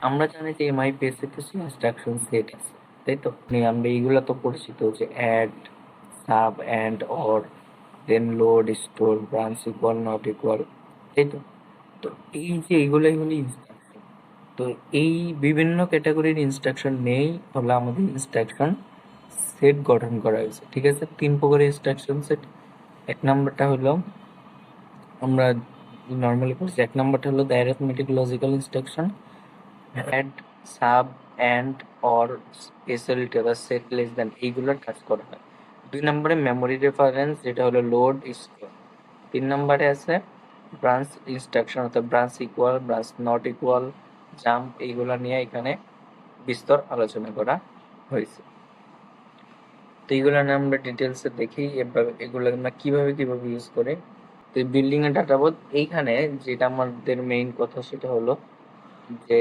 আমরা জানি যে MIPS এ কিছু ইনস্ট্রাকশন সেট আছে, তাই তো? আমরা এইগুলা তো পরিচিত যে add, sub, and, or, then load, store, branch equal, not equal, তাই তো? তো এই যে এইগুলাই হলো ইনস্ট্রাকশন। তো এই বিভিন্ন ক্যাটাগরির ইনস্ট্রাকশন নেই হলো আমাদের ইনস্ট্রাকশন সেট গঠন করা হয়েছে, ঠিক আছে? 3 প্রকারের ইনস্ট্রাকশন সেট। এক নাম্বারটা হলো আমরা নর্মালি পড়ছি, এক নাম্বারটা হলো the arithmetic logical instruction, add, sub, and, or, speciality অথবা সেট লেস দ্যান, এইগুলোর কাজ করা হয়। 2 নম্বরে মেমোরি রেফারেন্স, যেটা হলো লোড, স্টোর। 3 নম্বরে আছে ব্রাঞ্চ ইনস্ট্রাকশন অর্থাৎ branch equal, branch not equal, jump, এইগুলা নিয়ে এখানে বিস্তর আলোচনা করা হয়েছে। তো এইগুলো নিয়ে আমরা ডিটেলসে দেখি এভাবে এগুলো আমরা কিভাবে ইউজ করে। তো বিল্ডিং এর ডাটাবোধ এইখানে যেটা আমাদের মেইন কথা সেটা হলো যে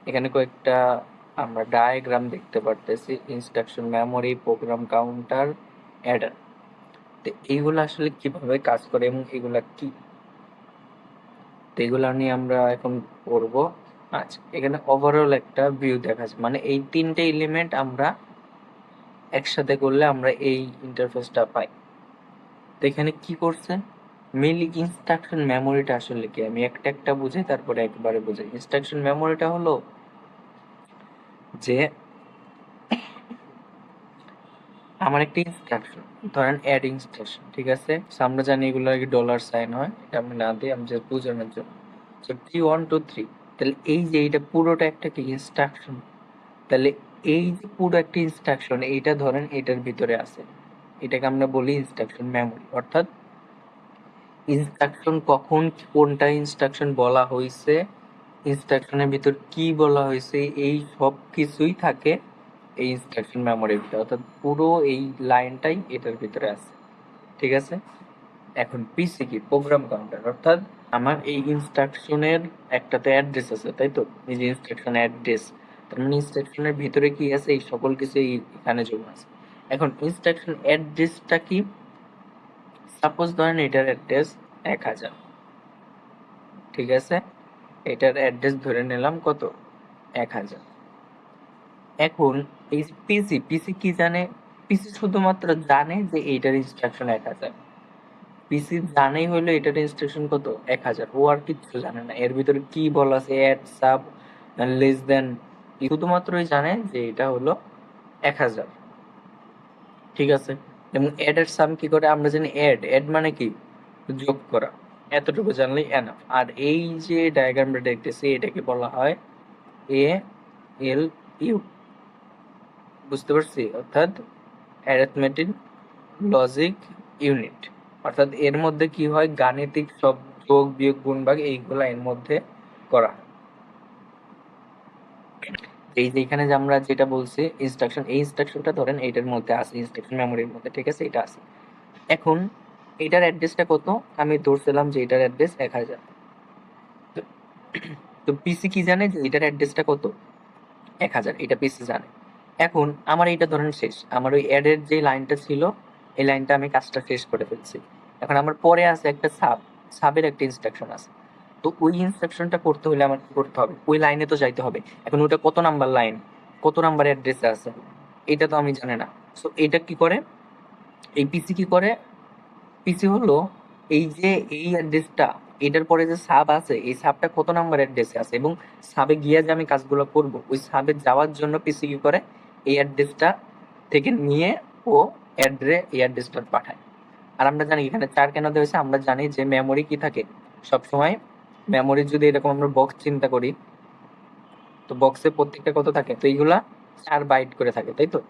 এখানে কয়েকটা আমরা ডায়াগ্রাম দেখতে পারতেছি, instruction memory, program counter, Eder. তো এইগুলো আসলে কিভাবে কাজ করে এবং এগুলা কি, তো এগুলা নিয়ে আমরা এখন পড়বো। আচ্ছা, এখানে ওভারঅল একটা ভিউ দেখা যাচ্ছে, মানে এই তিনটে এলিমেন্ট আমরা একসাথে করলে আমরা এই ইন্টারফেসটা পাই। তো এখানে কি করছে, মেইনলি ইনস্ট্রাকশন মেমোরিটা আসলে কি, আমি একটা একটা বুঝাই তারপরে একবারে বুঝাই। ইনস্ট্রাকশন মেমোরিটা হলো যে আমার একটা ইনস্ট্রাকশন, ধরেন অ্যাড ইনস্ট্রাকশন, ঠিক আছে? So আমরা জানি এগুলো আগে ডলার সাইন হয়, এটা আমি না দিই, আমি জাস্ট বোঝানোর জন্য। সো 3 1 2 3, তাহলে এই যে এটা পুরোটা একটা কি ইনস্ট্রাকশন, তাহলে এই যে পুরো একটা ইনস্ট্রাকশন এইটা ধরেন এটার ভিতরে আছে, এটাকে আমরা বলি ইনস্ট্রাকশন মেমোরি। অর্থাৎ ইনস্ট্রাকশন কখন কোনটা ইনস্ট্রাকশন বলা হয়েছে, ইনস্ট্রাকশনের ভিতর কি বলা হয়েছে, এই সব কিছুই থাকে এই ইনস্ট্রাকশন মেমোরির ভিতরে। অর্থাৎ পুরো এই লাইনটাই এটার ভিতরে আছে, ঠিক আছে? এখন পিসি কি, প্রোগ্রাম কাউন্টার। অর্থাৎ আমার এই ইনস্ট্রাকশনের একটাতে অ্যাড্রেস আছে, তাই তো? এই যে ইনস্ট্রাকশন অ্যাড্রেস, তার মানে ইনস্ট্রাকশনের ভিতরে কি আছে, এই সকল কিছু এখানে জমা আছে। এখন ইনস্ট্রাকশন অ্যাড্রেসটা কি, সাপোজ ধরেন এটার অ্যাড্রেস 1000, ঠিক আছে? এটার অ্যাড্রেস ধরে নিলাম কত, 1000। এখন এই পিসি, পিসি কি জানে, পিসি শুধুমাত্র জানে যে এইটার ইনস্ট্রাকশন 1000। পিসি জানেই হলো এটার ইনস্ট্রাকশন কত, 1000। ও আর কিচ্ছু জানে না এর ভিতরে কি বলা আছে, অ্যাড, সাব, লেস দেন, শুধুমাত্রই জানে যে এটা হলো 1000, ঠিক আছে? এবং অ্যাড এর সাম কি করে আমরা জানি, অ্যাড, অ্যাড মানে কি, যোগ করা। এতটুকু জানলেই এনাফ। আর এই যে ডায়াগ্রামটা দেখতেছি এটাকে বলা হয় এ এল ইউ, বুঝতে পারছি? অর্থাৎ অ্যারিথমেটিক লজিক ইউনিট। অর্থাৎ এর মধ্যে কি হয়, গাণিতিক সব যোগ বিয়োগ গুণ ভাগ এইগুলা এর মধ্যে করা হয়। এই যে এখানে যে আমরা যেটা বলছি ইনস্ট্রাকশন, এই ইনস্ট্রাকশনটা ধরেন এইটার মধ্যে আছে, ইনস্ট্রাকশন মেমোরির মধ্যে, ঠিক আছে? এটা আছে। এখন এটার অ্যাড্রেসটা কত, আমি ধরছিলাম যে এটার অ্যাড্রেস 1000। তো পিসি কি জানে যে এটার অ্যাড্রেসটা কত, 1000, এটা পিসি জানে। এখন আমার এইটা ধরেন শেষ, আমার ওই অ্যাডের যে লাইনটা ছিল এই লাইনটা আমি কাজটা শেষ করে ফেলছি। এখন আমার পরে আছে একটা সাব, সাবের একটা ইনস্ট্রাকশন আছে। তো ওই ইনস্ট্রাকশনটা করতে হলে আমার কি করতে হবে, ওই লাইনে তো যাইতে হবে। এখন ওটা কত নাম্বার লাইন, কত নাম্বার অ্যাড্রেসে আছে, এটা তো আমি জানি না। সো এটা কি করে, এই পিসি কি করে, পিসি হলো এই যে এই অ্যাড্রেসটা, এটার পরে যে সাব আছে এই সাবটা কত নাম্বার অ্যাড্রেসে আছে এবং সাবে গিয়ে যে আমি কাজগুলো করব ওই সাবে যাওয়ার জন্য পিসি কি করে, এই অ্যাড্রেসটা থেকে নিয়ে ও এই অ্যাড্রেসটা পাঠায়। আর আমরা জানি এখানে 4 কেন দেওয়া হয়েছে, আমরা জানি যে মেমোরি কি থাকে সবসময়, মেমোরি যদি এরকম আমরা বক্স চিন্তা করি, তো বক্সে প্রত্যেকটা কত থাকে, তো এইগুলা 4 বাইট করে থাকে, তাই তো?